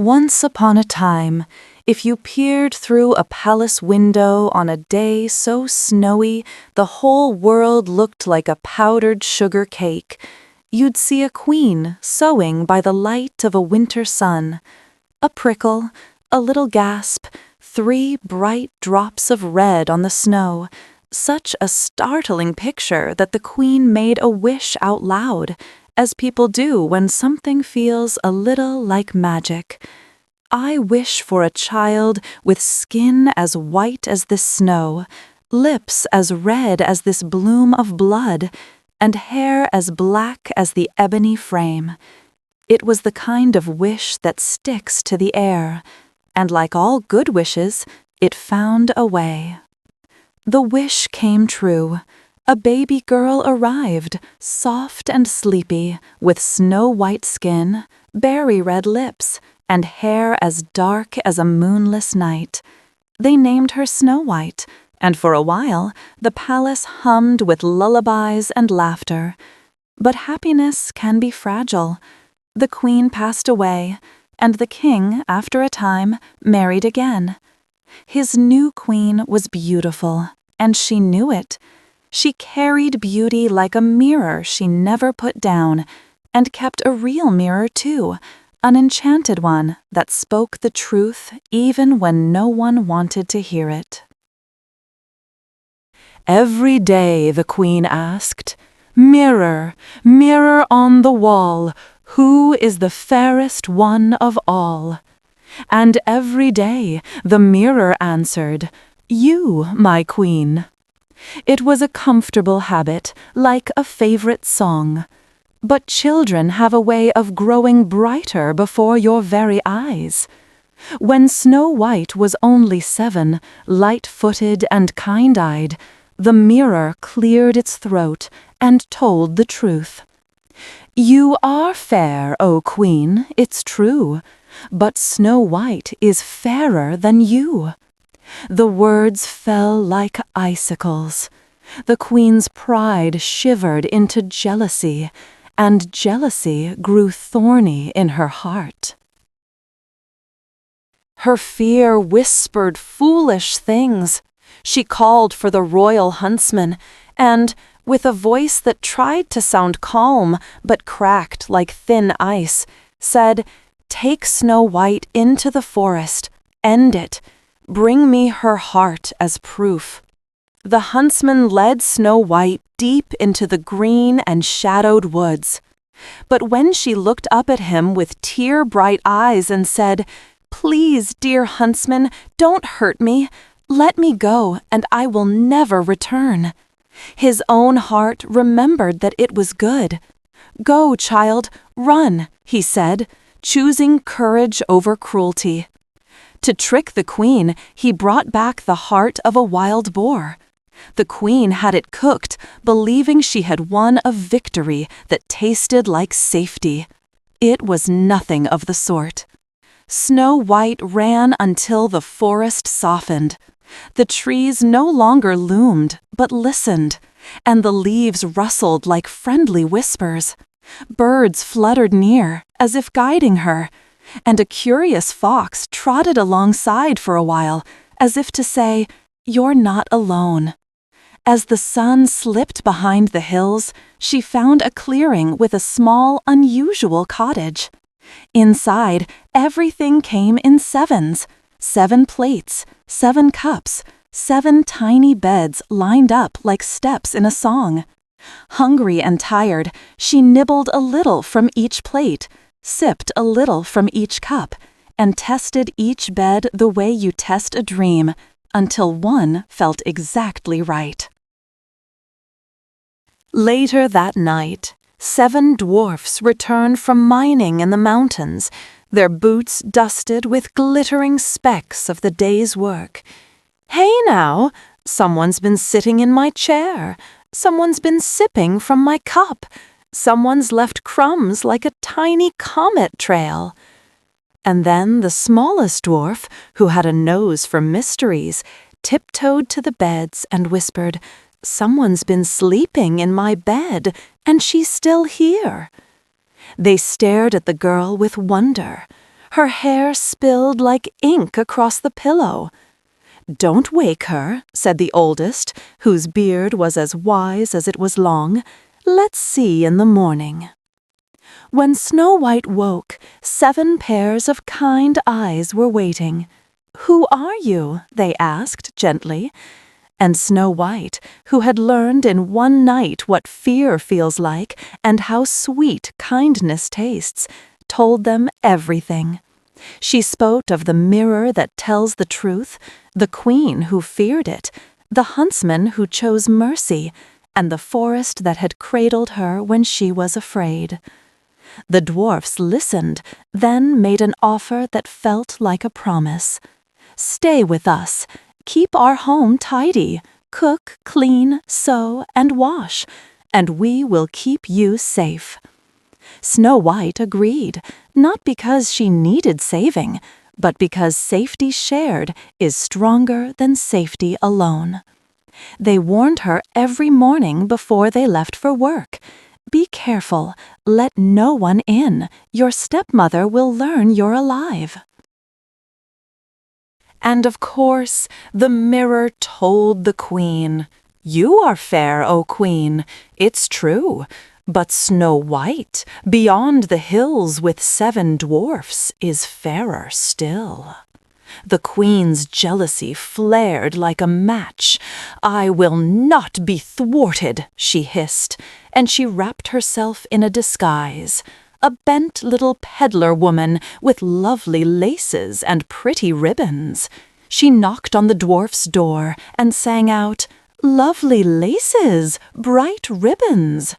Once upon a time, if you peered through a palace window on a day so snowy the whole world looked like a powdered sugar cake, you'd see a queen sewing by the light of a winter sun. A prickle, a little gasp, 3 bright drops of red on the snow, such a startling picture that the queen made a wish out loud, as people do when something feels a little like magic. I wish for a child with skin as white as this snow, lips as red as this bloom of blood, and hair as black as the ebony frame. It was the kind of wish that sticks to the air, and like all good wishes, it found a way. The wish came true. A baby girl arrived, soft and sleepy, with snow-white skin, berry-red lips, and hair as dark as a moonless night. They named her Snow White, and for a while the palace hummed with lullabies and laughter. But happiness can be fragile. The queen passed away, and the king, after a time, married again. His new queen was beautiful, and she knew it. She carried beauty like a mirror she never put down, and kept a real mirror too, an enchanted one that spoke the truth even when no one wanted to hear it. Every day the queen asked, "Mirror, mirror on the wall, who is the fairest one of all?" And every day the mirror answered, "You, my queen." It was a comfortable habit, like a favorite song. But children have a way of growing brighter before your very eyes. When Snow White was only 7, light-footed and kind-eyed, the mirror cleared its throat and told the truth. "You are fair, O Queen, it's true, but Snow White is fairer than you." The words fell like icicles. The queen's pride shivered into jealousy, and jealousy grew thorny in her heart. Her fear whispered foolish things. She called for the royal huntsman, and, with a voice that tried to sound calm but cracked like thin ice, said, "Take Snow White into the forest, end it. Bring me her heart as proof." The huntsman led Snow White deep into the green and shadowed woods. But when she looked up at him with tear-bright eyes and said, "Please, dear huntsman, don't hurt me. Let me go, and I will never return," his own heart remembered that it was good. "Go, child, run," he said, choosing courage over cruelty. To trick the queen, he brought back the heart of a wild boar. The queen had it cooked, believing she had won a victory that tasted like safety. It was nothing of the sort. Snow White ran until the forest softened. The trees no longer loomed, but listened, and the leaves rustled like friendly whispers. Birds fluttered near, as if guiding her, and a curious fox trotted alongside for a while, as if to say, "You're not alone." As the sun slipped behind the hills, she found a clearing with a small, unusual cottage. Inside, everything came in 7s, 7 plates, 7 cups, 7 tiny beds lined up like steps in a song. Hungry and tired, she nibbled a little from each plate, sipped a little from each cup, and tested each bed the way you test a dream, until one felt exactly right. Later that night, 7 dwarfs returned from mining in the mountains, their boots dusted with glittering specks of the day's work. "Hey now, someone's been sitting in my chair. Someone's been sipping from my cup. Someone's left crumbs like a tiny comet trail." And then the smallest dwarf, who had a nose for mysteries, tiptoed to the beds and whispered, "Someone's been sleeping in my bed, and she's still here." They stared at the girl with wonder. Her hair spilled like ink across the pillow. "Don't wake her," said the oldest, whose beard was as wise as it was long. "Let's see in the morning." When Snow White woke, 7 pairs of kind eyes were waiting. "Who are you?" they asked gently. And Snow White, who had learned in one night what fear feels like and how sweet kindness tastes, told them everything. She spoke of the mirror that tells the truth, the queen who feared it, the huntsman who chose mercy, and the forest that had cradled her when she was afraid. The dwarfs listened, then made an offer that felt like a promise. "Stay with us. Keep our home tidy. Cook, clean, sew, and wash, and we will keep you safe." Snow White agreed, not because she needed saving, but because safety shared is stronger than safety alone. They warned her every morning before they left for work. "Be careful, let no one in. Your stepmother will learn you're alive." And of course, the mirror told the queen, "You are fair, O queen, it's true. But Snow White, beyond the hills with 7 dwarfs, is fairer still." The queen's jealousy flared like a match. "I will not be thwarted," she hissed, and she wrapped herself in a disguise, a bent little peddler woman with lovely laces and pretty ribbons. She knocked on the dwarf's door and sang out, "Lovely laces, bright ribbons."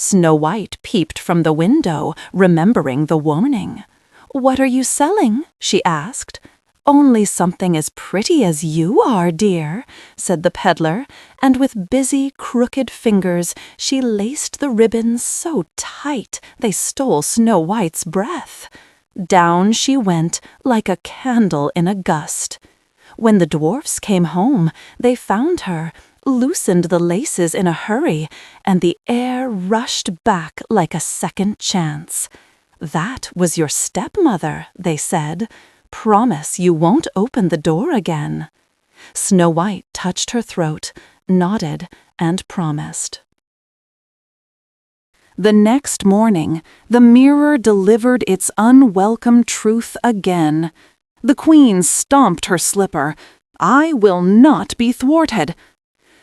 Snow White peeped from the window, remembering the warning. "What are you selling?" she asked. "Only something as pretty as you are, dear," said the peddler, and with busy, crooked fingers she laced the ribbons so tight they stole Snow White's breath. Down she went like a candle in a gust. When the dwarfs came home, they found her, loosened the laces in a hurry, and the air rushed back like a second chance. "That was your stepmother," they said. "Promise you won't open the door again." Snow White touched her throat, nodded, and promised. The next morning, the mirror delivered its unwelcome truth again. The queen stomped her slipper. "I will not be thwarted."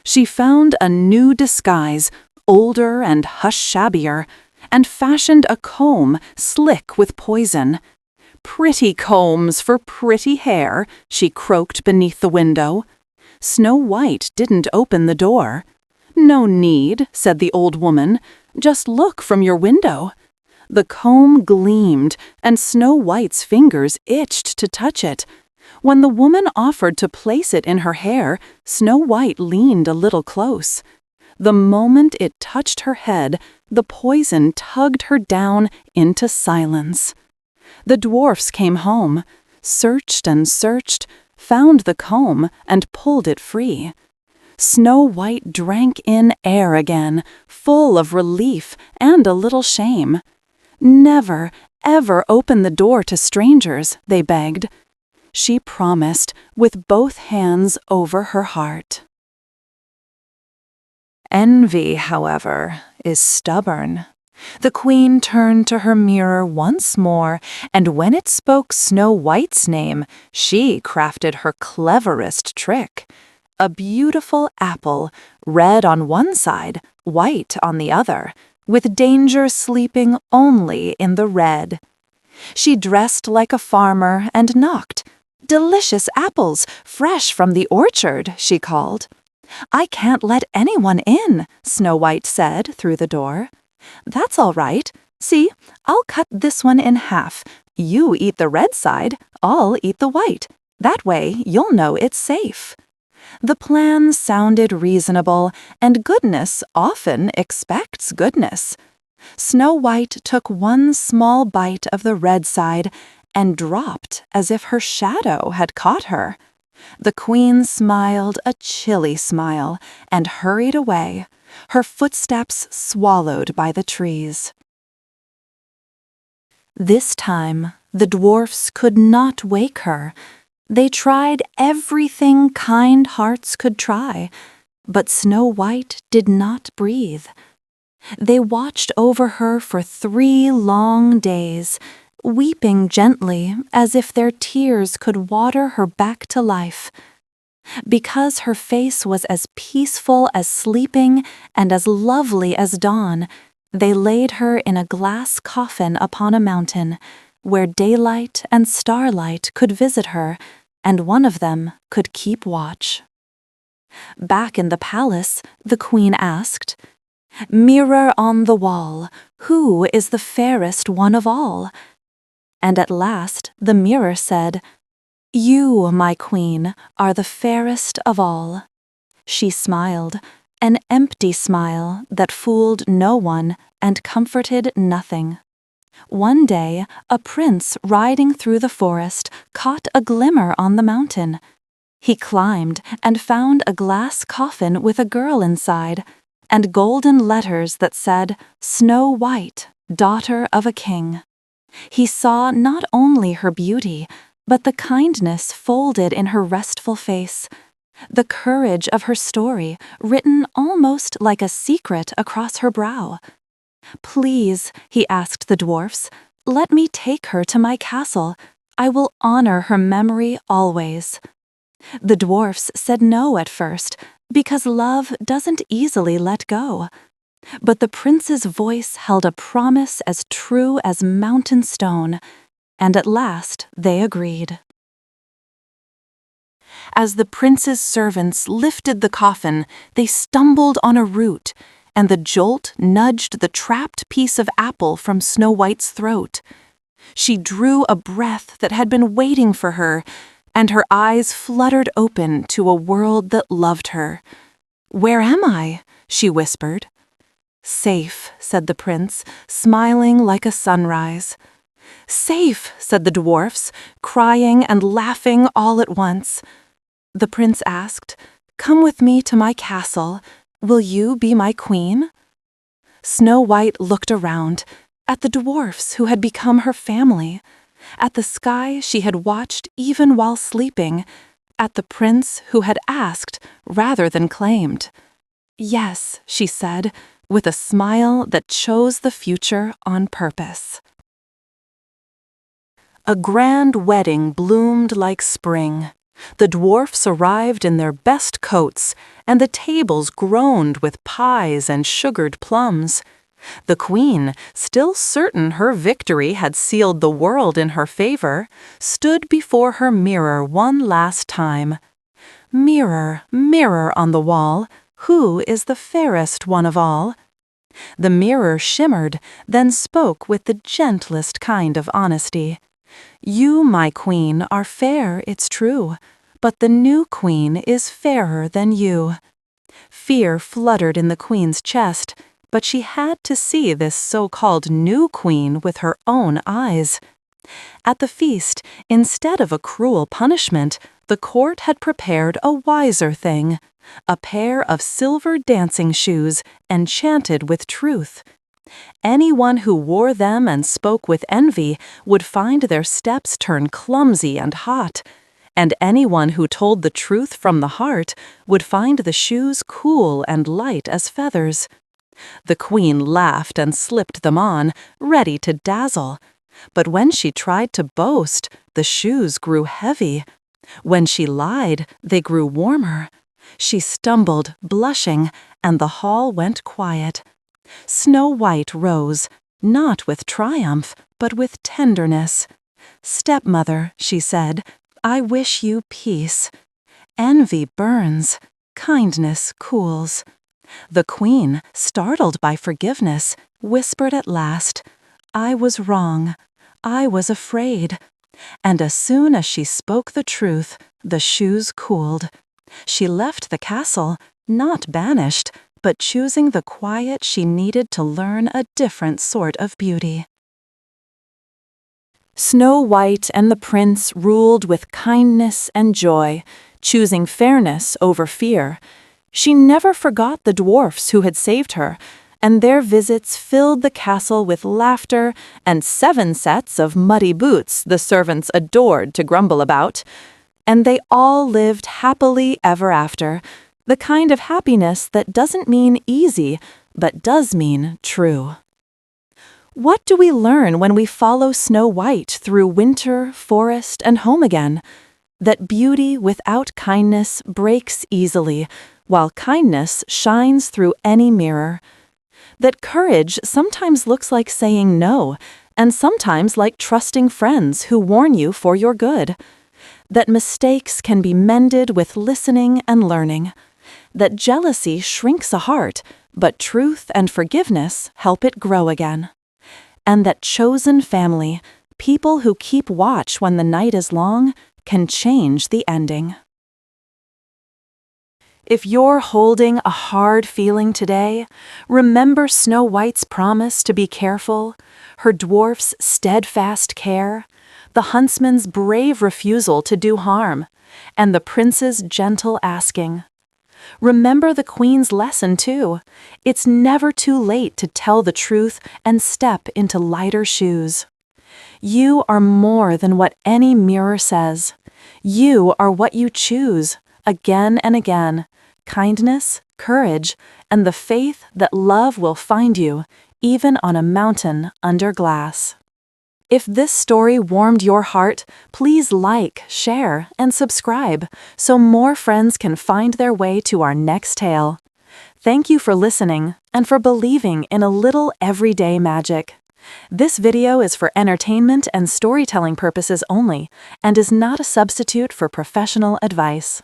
She found a new disguise, older and hush-shabbier, and fashioned a comb slick with poison. "Pretty combs for pretty hair," she croaked beneath the window. Snow White didn't open the door. "No need," said the old woman. "Just look from your window." The comb gleamed, and Snow White's fingers itched to touch it. When the woman offered to place it in her hair, Snow White leaned a little close. The moment it touched her head, the poison tugged her down into silence. The dwarfs came home, searched and searched, found the comb, and pulled it free. Snow White drank in air again, full of relief and a little shame. "Never, ever open the door to strangers," they begged. She promised, with both hands over her heart. Envy, however, is stubborn. The queen turned to her mirror once more, and when it spoke Snow White's name, she crafted her cleverest trick. A beautiful apple, red on one side, white on the other, with danger sleeping only in the red. She dressed like a farmer and knocked. "Delicious apples, fresh from the orchard," she called. "I can't let anyone in," Snow White said through the door. "That's all right. See, I'll cut this one in half. You eat the red side, I'll eat the white. That way you'll know it's safe." The plan sounded reasonable, and goodness often expects goodness. Snow White took one small bite of the red side and dropped as if her shadow had caught her. The queen smiled a chilly smile and hurried away, her footsteps swallowed by the trees. This time, The dwarfs could not wake her. They tried everything kind hearts could try, but Snow White did not breathe. They watched over her for 3 long days, weeping gently as if their tears could water her back to life. Because her face was as peaceful as sleeping and as lovely as dawn, they laid her in a glass coffin upon a mountain, where daylight and starlight could visit her, and one of them could keep watch. Back in the palace, the queen asked, "Mirror on the wall, who is the fairest one of all?" And at last the mirror said, "You, my queen, are the fairest of all." She smiled, an empty smile that fooled no one and comforted nothing. One day, a prince riding through the forest caught a glimmer on the mountain. He climbed and found a glass coffin with a girl inside, and golden letters that said, "Snow White, daughter of a king." He saw not only her beauty, but the kindness folded in her restful face, the courage of her story written almost like a secret across her brow. "Please," he asked the dwarfs, "let me take her to my castle. I will honor her memory always." The dwarfs said no at first, because love doesn't easily let go. But the prince's voice held a promise as true as mountain stone, and at last they agreed. As the prince's servants lifted the coffin, they stumbled on a root, and the jolt nudged the trapped piece of apple from Snow White's throat. She drew a breath that had been waiting for her, and her eyes fluttered open to a world that loved her. "Where am I?" she whispered. "Safe," said the prince, smiling like a sunrise. "Safe," said the dwarfs, crying and laughing all at once. The prince asked, "Come with me to my castle. Will you be my queen?" Snow White looked around, at the dwarfs who had become her family, at the sky she had watched even while sleeping, at the prince who had asked rather than claimed. "Yes," she said, with a smile that chose the future on purpose. A grand wedding bloomed like spring. The dwarfs arrived in their best coats, and the tables groaned with pies and sugared plums. The queen, still certain her victory had sealed the world in her favor, stood before her mirror one last time. "Mirror, mirror on the wall, who is the fairest one of all?" The mirror shimmered, then spoke with the gentlest kind of honesty. "You, my queen, are fair, it's true, but the new queen is fairer than you." Fear fluttered in the queen's chest, but she had to see this so-called new queen with her own eyes. At the feast, instead of a cruel punishment, the court had prepared a wiser thing, a pair of silver dancing shoes enchanted with truth. Anyone who wore them and spoke with envy would find their steps turn clumsy and hot, and anyone who told the truth from the heart would find the shoes cool and light as feathers. The queen laughed and slipped them on, ready to dazzle. But when she tried to boast, the shoes grew heavy. When she lied, they grew warmer. She stumbled, blushing, and the hall went quiet. Snow White rose, not with triumph, but with tenderness. "Stepmother," she said, "I wish you peace. Envy burns, kindness cools." The queen, startled by forgiveness, whispered at last, "I was wrong. I was afraid." And as soon as she spoke the truth, the shoes cooled. She left the castle, not banished, but choosing the quiet she needed to learn a different sort of beauty. Snow White and the prince ruled with kindness and joy, choosing fairness over fear. She never forgot the dwarfs who had saved her, and their visits filled the castle with laughter and 7 sets of muddy boots the servants adored to grumble about. And they all lived happily ever after, the kind of happiness that doesn't mean easy, but does mean true. What do we learn when we follow Snow White through winter, forest, and home again? That beauty without kindness breaks easily, while kindness shines through any mirror. That courage sometimes looks like saying no, and sometimes like trusting friends who warn you for your good. That mistakes can be mended with listening and learning. That jealousy shrinks a heart, but truth and forgiveness help it grow again. And that chosen family, people who keep watch when the night is long, can change the ending. If you're holding a hard feeling today, remember Snow White's promise to be careful, her dwarf's steadfast care, the huntsman's brave refusal to do harm, and the prince's gentle asking. Remember the queen's lesson, too. It's never too late to tell the truth and step into lighter shoes. You are more than what any mirror says. You are what you choose, again and again. Kindness, courage, and the faith that love will find you, even on a mountain under glass. If this story warmed your heart, please like, share, and subscribe so more friends can find their way to our next tale. Thank you for listening and for believing in a little everyday magic. This video is for entertainment and storytelling purposes only and is not a substitute for professional advice.